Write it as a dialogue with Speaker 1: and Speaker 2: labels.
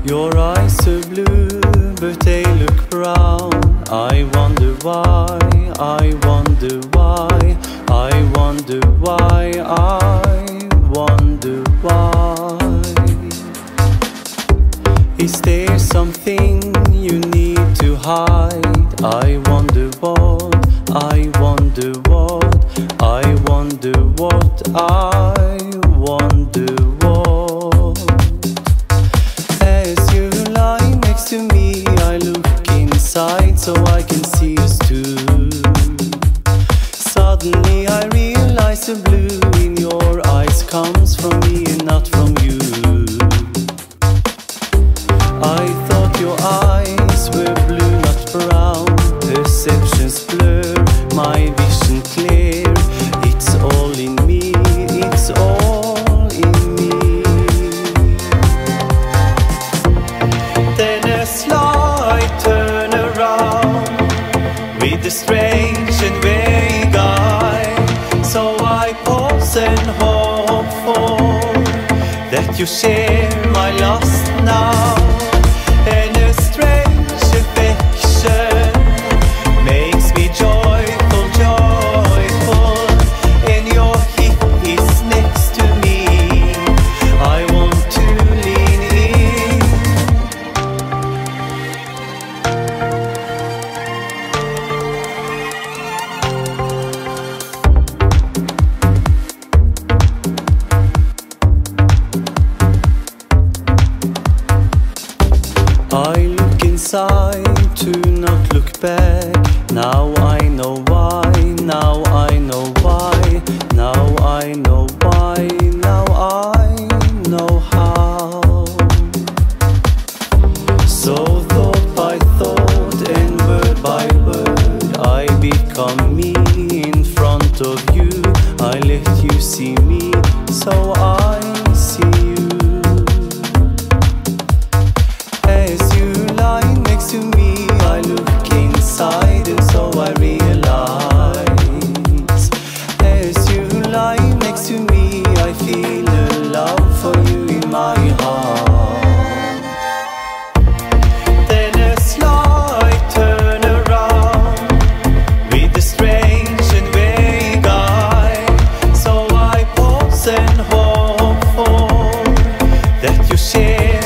Speaker 1: Your eyes are blue, but they look brown. I wonder why, I wonder why, I wonder why, I wonder why. Is there something you need to hide? I wonder what, I wonder what, I wonder what, I wonder what. As you lie next to me, I look inside so I can see us two. Suddenly I realize the blue in your eyes comes from me and not from you. I thought your eyes were blue, not brown. Perceptions blur, my vision clear. It's all in me, it's all in me. Then a slight turn around with a strange and vague eye. So I pause and hope for that you share my lust now. And a strange affection makes me joyful, joyful. And your hip is next to me, I want to lean in. I look inside to not look back. Now I know why, now I know why, now I know why, now I know how. So thought by thought and word by word, I become me in front of you. I let you see me, so I see you. As you lie next to me, I look inside and so I realize. As you lie next to me, I feel a love for you in my heart. Then a slight turn around with a strange and vague eye. So I pause and hope for that you share